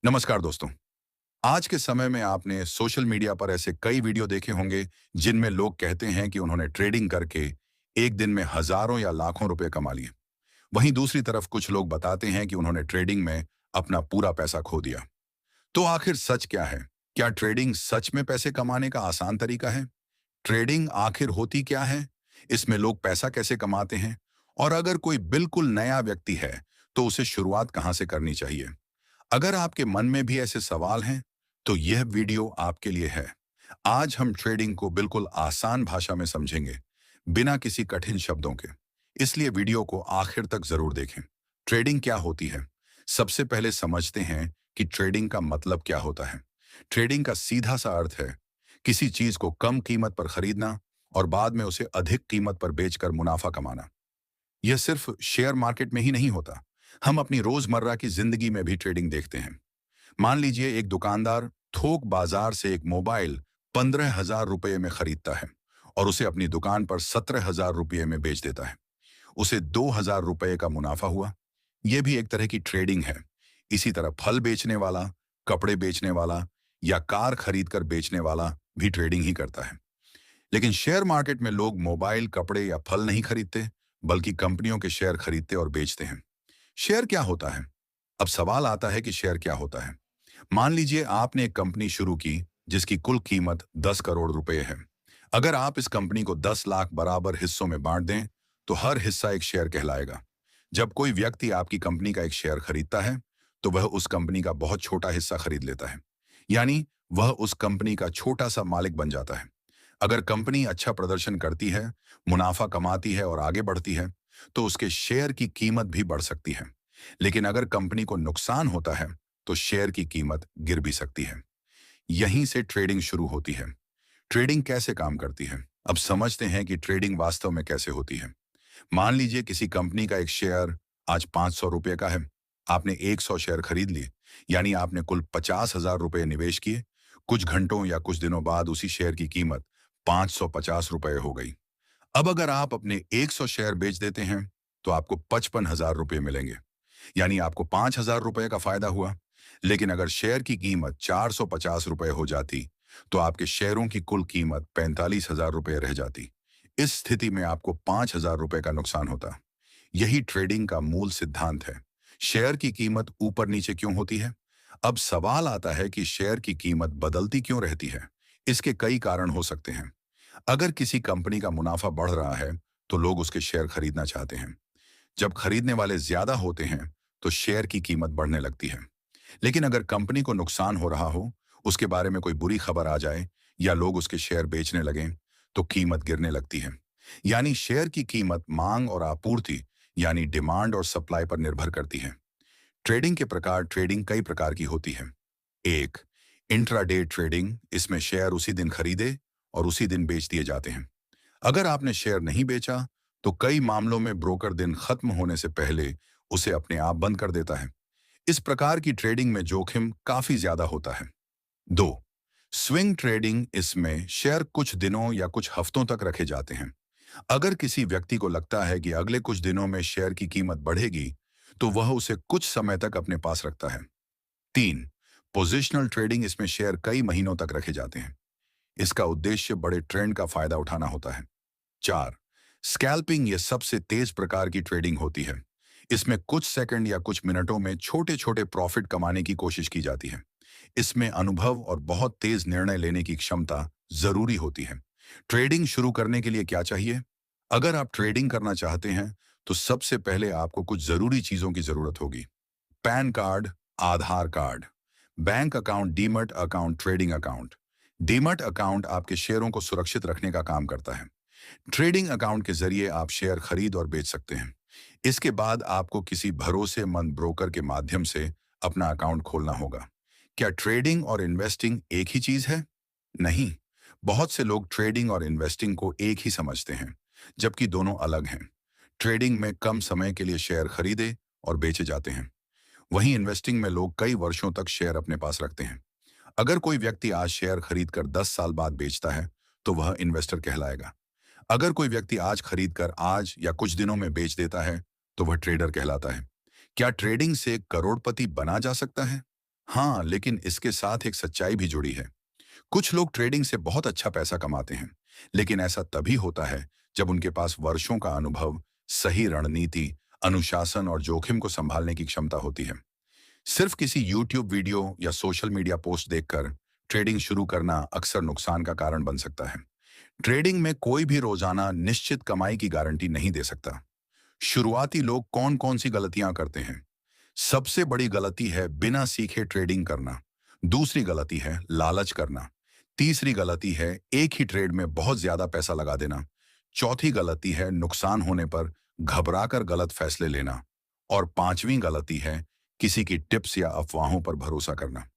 नमस्कार दोस्तों। आज के समय में आपने सोशल मीडिया पर ऐसे कई वीडियो देखे होंगे जिनमें लोग कहते हैं कि उन्होंने ट्रेडिंग करके एक दिन में हजारों या लाखों रुपए कमा लिए। वहीं दूसरी तरफ कुछ लोग बताते हैं कि उन्होंने ट्रेडिंग में अपना पूरा पैसा खो दिया। तो आखिर सच क्या है? क्या ट्रेडिंग सच में पैसे कमाने का आसान तरीका है? ट्रेडिंग आखिर होती क्या है? इसमें लोग पैसा कैसे कमाते हैं? और अगर कोई बिल्कुल नया व्यक्ति है तो उसे शुरुआत कहां से करनी चाहिए? अगर आपके मन में भी ऐसे सवाल हैं, तो यह वीडियो आपके लिए है। आज हम ट्रेडिंग को बिल्कुल आसान भाषा में समझेंगे, बिना किसी कठिन शब्दों के। इसलिए वीडियो को आखिर तक जरूर देखें। ट्रेडिंग क्या होती है? सबसे पहले समझते हैं कि ट्रेडिंग का मतलब क्या होता है। ट्रेडिंग का सीधा सा अर्थ है किसी चीज को कम कीमत पर खरीदना और बाद में उसे अधिक कीमत पर बेचकर मुनाफा कमाना। यह सिर्फ शेयर मार्केट में ही नहीं होता। हम अपनी रोजमर्रा की जिंदगी में भी ट्रेडिंग देखते हैं। मान लीजिए एक दुकानदार थोक बाजार से एक मोबाइल 15,000 रुपये में खरीदता है और उसे अपनी दुकान पर 17,000 रुपये में बेच देता है। उसे 2,000 रुपये का मुनाफा हुआ। यह भी एक तरह की ट्रेडिंग है। इसी तरह फल बेचने वाला, कपड़े बेचने वाला या कार खरीद कर बेचने वाला भी ट्रेडिंग ही करता है। लेकिन शेयर मार्केट में लोग मोबाइल, कपड़े या फल नहीं खरीदते, बल्कि कंपनियों के शेयर खरीदते और बेचते हैं। शेयर क्या होता है? अब सवाल आता है कि शेयर क्या होता है। मान लीजिए आपने एक कंपनी शुरू की जिसकी कुल कीमत 10 करोड़ रुपए है। अगर आप इस कंपनी को 10 लाख बराबर हिस्सों में बांट दें, तो हर हिस्सा एक शेयर कहलाएगा। जब कोई व्यक्ति आपकी कंपनी का एक शेयर खरीदता है, तो वह उस कंपनी का बहुत छोटा हिस्सा खरीद लेता है। यानी वह उस कंपनी का छोटा सा मालिक बन जाता है। अगर कंपनी अच्छा प्रदर्शन करती है, मुनाफा कमाती है और आगे बढ़ती है, तो उसके शेयर की कीमत भी बढ़ सकती है। लेकिन अगर कंपनी को नुकसान होता है, तो शेयर की कीमत गिर भी सकती है। यहीं से ट्रेडिंग शुरू होती है। ट्रेडिंग कैसे काम करती है? अब समझते हैं कि ट्रेडिंग वास्तव में कैसे होती है। मान लीजिए किसी कंपनी का एक शेयर आज 500 रुपये का है। आपने 100 शेयर खरीद लिए, यानी आपने कुल 50,000 रुपये निवेश किए। कुछ घंटों या कुछ दिनों बाद उसी शेयर की कीमत 550 रुपये हो गई। अब अगर आप अपने 100 शेयर बेच देते हैं, तो आपको 55,000 रुपये मिलेंगे। यानी आपको 5,000 रुपये का फायदा हुआ। लेकिन अगर शेयर की कीमत 450 रुपये हो जाती, तो आपके शेयरों की कुल कीमत 45,000 रुपये रह जाती। इस स्थिति में आपको 5,000 रुपये का नुकसान होता। यही ट्रेडिंग का मूल सिद्धांत है। शेयर की कीमत ऊपर नीचे क्यों होती है? अब सवाल आता है कि शेयर की कीमत बदलती क्यों रहती है? इसके कई कारण हो सकते हैं। अगर किसी कंपनी का मुनाफा बढ़ रहा है, तो लोग उसके शेयर खरीदना चाहते हैं। जब खरीदने वाले ज्यादा होते हैं, तो शेयर की कीमत बढ़ने लगती है। लेकिन अगर कंपनी को नुकसान हो रहा हो, उसके बारे में कोई बुरी खबर आ जाए या लोग उसके शेयर बेचने लगें, तो कीमत गिरने लगती है। यानी शेयर की कीमत मांग और आपूर्ति, यानी डिमांड और सप्लाई पर निर्भर करती है। ट्रेडिंग के प्रकार। ट्रेडिंग कई प्रकार की होती है। एक, इंट्राडे ट्रेडिंग। इसमें शेयर उसी दिन खरीदे और उसी दिन बेच दिए जाते हैं। अगर आपने शेयर नहीं बेचा, तो कई मामलों में ब्रोकर दिन खत्म होने से पहले उसे अपने आप बंद कर देता है। इस प्रकार की ट्रेडिंग में जोखिम काफी ज्यादा होता है। दो, स्विंग ट्रेडिंग। इसमें शेयर कुछ दिनों या कुछ हफ्तों तक रखे जाते हैं। अगर किसी व्यक्ति को लगता है कि अगले कुछ दिनों में शेयर की कीमत बढ़ेगी, तो वह उसे कुछ समय तक अपने पास रखता है। तीन, पोजिशनल ट्रेडिंग। इसमें शेयर कई महीनों तक रखे जाते हैं। इसका उद्देश्य बड़े ट्रेंड का फायदा उठाना होता है। चार, स्कैल्पिंग। ये सबसे तेज प्रकार की ट्रेडिंग होती है। इसमें कुछ सेकंड या कुछ मिनटों में छोटे छोटे प्रॉफिट कमाने की कोशिश की जाती है। इसमें अनुभव और बहुत तेज निर्णय लेने की क्षमता जरूरी होती है। ट्रेडिंग शुरू करने के लिए क्या चाहिए? अगर आप ट्रेडिंग करना चाहते हैं, तो सबसे पहले आपको कुछ जरूरी चीजों की जरूरत होगी। PAN card, Aadhaar card, bank account, demat account, trading account. Demat account आपके शेयरों को सुरक्षित रखने का काम करता है। ट्रेडिंग अकाउंट के जरिए आप शेयर खरीद और बेच सकते हैं। इसके बाद आपको किसी भरोसेमंद ब्रोकर के माध्यम से अपना अकाउंट खोलना होगा। क्या ट्रेडिंग और इन्वेस्टिंग एक ही चीज है? नहीं। बहुत से लोग ट्रेडिंग और इन्वेस्टिंग को एक ही समझते हैं, जबकि दोनों अलग हैं। ट्रेडिंग में कम समय के लिए शेयर खरीदे और बेचे जाते हैं। वहीं इन्वेस्टिंग में लोग कई वर्षों तक शेयर अपने पास रखते हैं। अगर कोई व्यक्ति आज शेयर खरीदकर 10 साल बाद बेचता है, तो वह इन्वेस्टर कहलाएगा। अगर कोई व्यक्ति आज खरीदकर आज या कुछ दिनों में बेच देता है, तो वह ट्रेडर कहलाता है। क्या ट्रेडिंग से करोड़पति बना जा सकता है? हाँ, लेकिन इसके साथ एक सच्चाई भी जुड़ी है। कुछ लोग ट्रेडिंग से बहुत अच्छा पैसा कमाते हैं, लेकिन ऐसा तभी होता है जब उनके पास वर्षों का अनुभव, सही रणनीति, अनुशासन और जोखिम को संभालने की क्षमता होती है। सिर्फ किसी यूट्यूब वीडियो या सोशल मीडिया पोस्ट देखकर ट्रेडिंग शुरू करना अक्सर नुकसान का कारण बन सकता है। ट्रेडिंग में कोई भी रोजाना निश्चित कमाई की गारंटी नहीं दे सकता। शुरुआती लोग कौन कौन सी गलतियां करते हैं? सबसे बड़ी गलती है बिना सीखे ट्रेडिंग करना। दूसरी गलती है लालच करना। तीसरी गलती है एक ही ट्रेड में बहुत ज्यादा पैसा लगा देना। चौथी गलती है नुकसान होने पर घबराकर गलत फैसले लेना। और पांचवी गलती है किसी की टिप्स या अफवाहों पर भरोसा करना।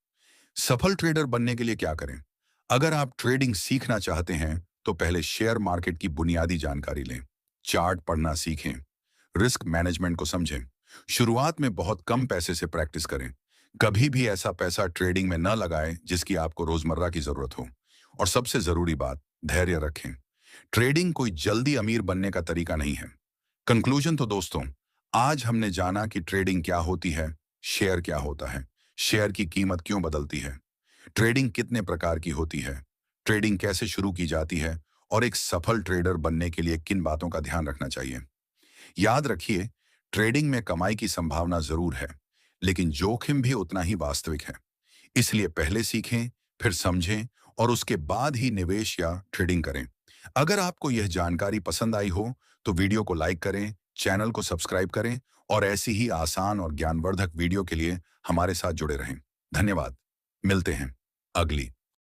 सफल ट्रेडर बनने के लिए क्या करें? अगर आप ट्रेडिंग सीखना चाहते हैं तो पहले शेयर मार्केट की बुनियादी जानकारी लें, चार्ट पढ़ना सीखें, रिस्क मैनेजमेंट को समझें। शुरुआत में बहुत कम पैसे से प्रैक्टिस करें। कभी भी ऐसा पैसा ट्रेडिंग में न लगाएं जिसकी आपको रोजमर्रा की जरूरत हो। और सबसे जरूरी बात, धैर्य रखें। ट्रेडिंग कोई जल्दी अमीर बनने का तरीका नहीं है। कंक्लूजन तो दोस्तों, आज हमने जाना कि ट्रेडिंग क्या होती है, शेयर क्या होता है, शेयर की कीमत क्यों बदलती है, ट्रेडिंग कितने प्रकार की होती है, ट्रेडिंग कैसे शुरू की जाती है और एक सफल ट्रेडर बनने के लिए किन बातों का ध्यान रखना चाहिए। याद रखिए, ट्रेडिंग में कमाई की संभावना जरूर है, लेकिन जोखिम भी उतना ही वास्तविक है। इसलिए पहले सीखें, फिर समझें और उसके बाद ही निवेश या ट्रेडिंग करें। अगर आपको यह जानकारी पसंद आई हो तो वीडियो को लाइक करें, चैनल को सब्सक्राइब करें और ऐसी ही आसान और ज्ञानवर्धक वीडियो के लिए हमारे साथ जुड़े रहें। धन्यवाद। मिलते हैं अगली